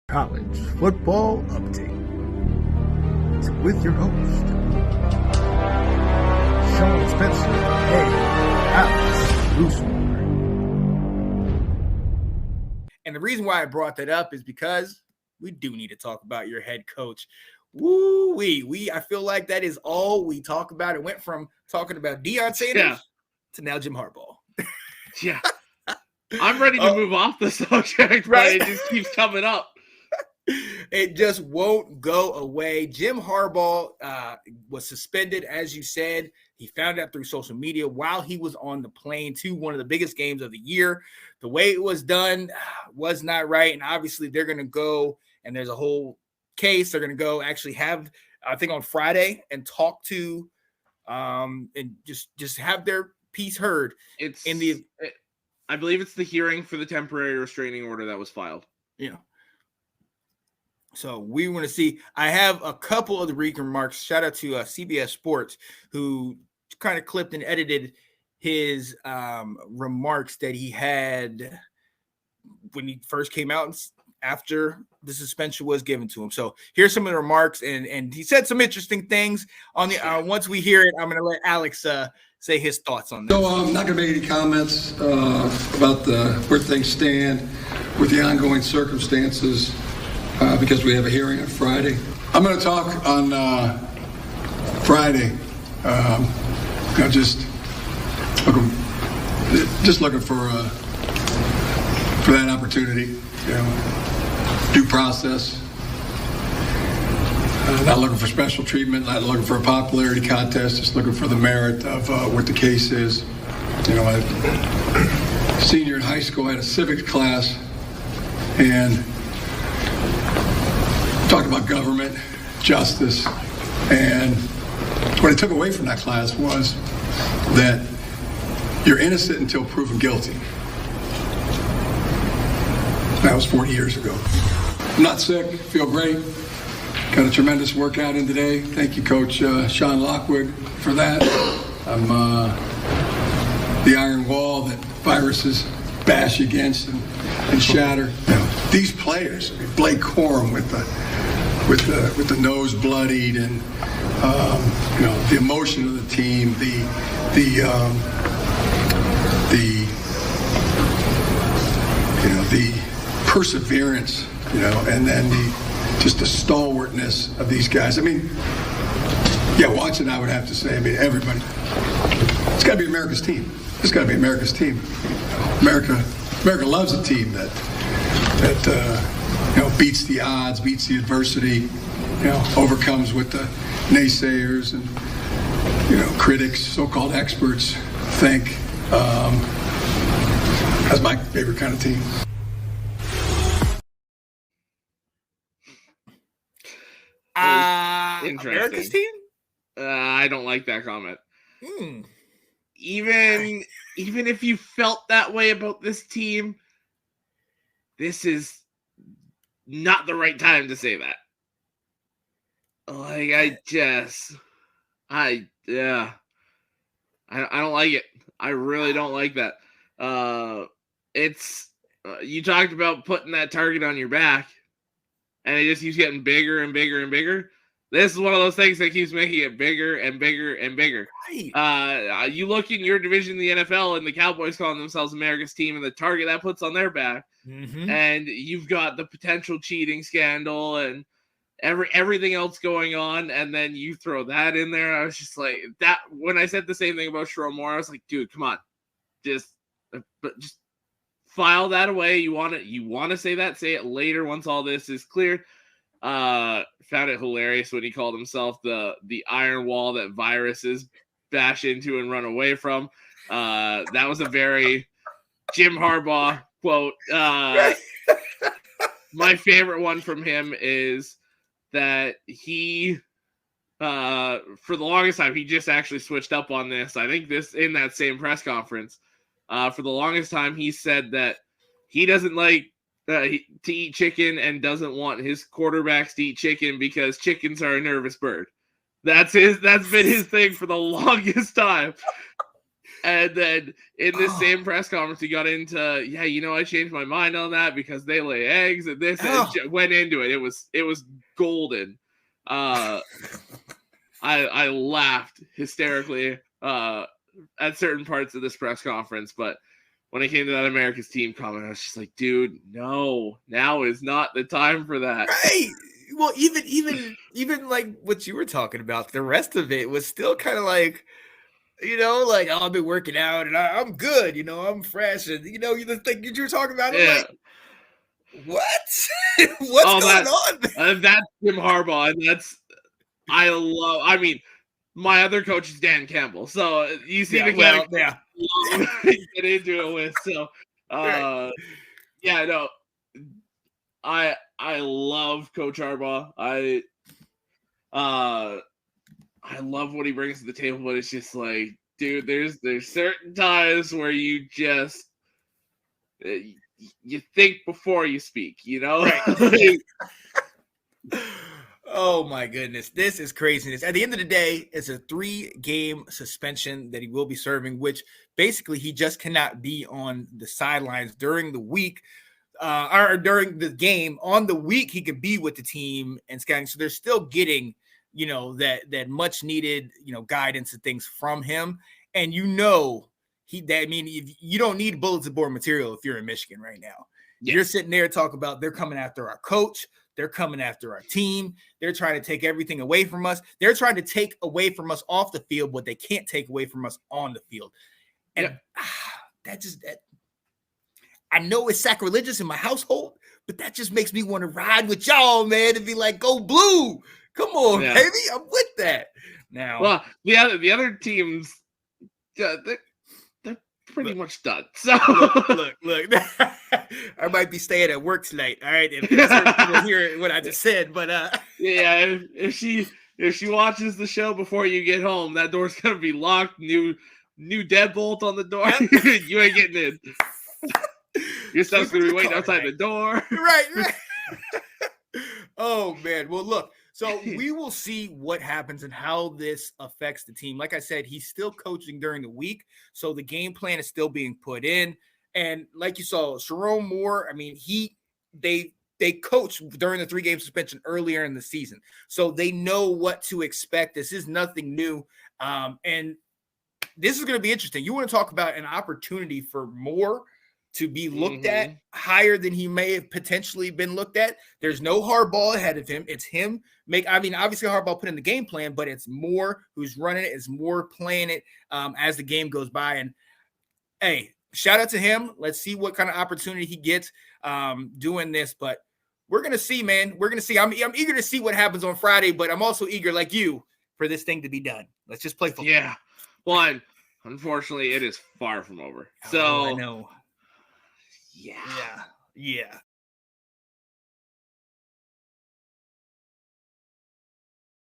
College Football Update with your host, Sean Spencer and Alex Loosemore. And the reason why I brought that up is because we do need to talk about your head coach. Woo-wee. I feel like that is all we talk about. It went from talking about Deion Sanders to now Jim Harbaugh. Yeah. I'm ready to move off the subject, right? But it just keeps coming up. It just won't go away. Jim Harbaugh was suspended, as you said. He found out through social media while he was on the plane to one of the biggest games of the year. The way it was done was not right, and obviously they're going to go, and there's a whole case. They're going to go actually have, I think, on Friday and talk to and just have their piece heard. I believe it's the hearing for the temporary restraining order that was filed. Yeah. So we want to see. I have a couple of the remarks. Shout out to CBS Sports, who kind of clipped and edited his remarks that he had when he first came out after the suspension was given to him. So here's some of the remarks, and he said some interesting things on the. Once we hear it, I'm going to let Alex say his thoughts on that. So I'm not going to make any comments about where things stand with the ongoing circumstances. Because we have a hearing on Friday. I'm going to talk on Friday. Just looking for that opportunity. Due process. Not looking for special treatment. Not looking for a popularity contest. Just looking for the merit of what the case is. Senior in high school, I had a civics class, and talked about government, justice, and what I took away from that class was that you're innocent until proven guilty. That was 40 years ago. I'm not sick, feel great. Got a tremendous workout in today. Thank you, Coach Sean Lockwood, for that. I'm the iron wall that viruses bash against and shatter. These players, Blake Corum with the nose bloodied, and the emotion of the team, the perseverance, and then the stalwartness of these guys. I mean, watching, I would have to say, everybody. It's got to be America's team. It's got to be America's team. America loves a team that beats the odds, beats the adversity, overcomes what the naysayers and critics, so-called experts think. That's my favorite kind of team. America's team? I don't like that comment. Even if you felt that way about this team, this is not the right time to say that. Like, I don't like it. I really don't like that. You talked about putting that target on your back, and it just keeps getting bigger and bigger and bigger. This is one of those things that keeps making it bigger and bigger and bigger. Right. You look in your division in the NFL, and the Cowboys calling themselves America's team, and the target that puts on their back, and you've got the potential cheating scandal and everything else going on, and then you throw that in there. I was just like, that. When I said the same thing about Sherrone Moore, I was like, dude, come on, just file that away. You want to say that? Say it later once all this is clear. Found it hilarious when he called himself the iron wall that viruses bash into and run away from. That was a very Jim Harbaugh quote. My favorite one from him is that he, for the longest time, he just actually switched up on this. I think this in that same press conference. For the longest time, he said that he doesn't like to eat chicken and doesn't want his quarterbacks to eat chicken because chickens are a nervous bird. That's been his thing for the longest time. And then in this same press conference, he got into, I changed my mind on that because they lay eggs and this and went into it. It was golden. I laughed hysterically at certain parts of this press conference, but when it came to that America's team comment, I was just like, dude, no, now is not the time for that. Right. Well, even like what you were talking about, the rest of it was still kind of like, like, I've been working out and I'm good, I'm fresh. And, the thing that you were talking about, I'm like, what? What's going on? That's Jim Harbaugh. And my other coach is Dan Campbell. So you see the guy get into it with. So, I love Coach Harbaugh. I love what he brings to the table, but it's just like, dude, there's certain times where you just you think before you speak, Right. Oh my goodness, this is craziness. At the end of the day, it's a 3-game suspension that he will be serving, which basically he just cannot be on the sidelines during the week. Or during the game. On the week, he could be with the team and scouting. So they're still getting, that much needed, guidance and things from him. And you don't need bulletin board material if you're in Michigan right now. Yes. You're sitting there talking about they're coming after our coach. They're coming after our team. They're trying to take everything away from us. They're trying to take away from us off the field, but they can't take away from us on the field. And that I know it's sacrilegious in my household, but that just makes me want to ride with y'all, man, and be like, go blue. Come on, baby. I'm with that. Now, well, the other teams, they're pretty much done. So look. I might be staying at work tonight. All right, if people hear what I just said, but if she watches the show before you get home, that door's gonna be locked. New deadbolt on the door. You ain't getting in. Your stuff's going to be waiting outside the door. Right. Oh, man. Well, look, so we will see what happens and how this affects the team. Like I said, he's still coaching during the week, so the game plan is still being put in. And like you saw, Sharon Moore, they coached during the 3-game suspension earlier in the season, so they know what to expect. This is nothing new. And this is going to be interesting. You want to talk about an opportunity for Moore to be looked at higher than he may have potentially been looked at. There's no Harbaugh ahead of him. It's him. Obviously Harbaugh put in the game plan, but it's Moore who's running it. It's Moore playing it as the game goes by. And hey, shout out to him. Let's see what kind of opportunity he gets doing this. But we're going to see, man. We're going to see. I'm eager to see what happens on Friday, but I'm also eager, like you, for this thing to be done. Let's just play football. Yeah. Well, unfortunately, it is far from over. So I know. Yeah.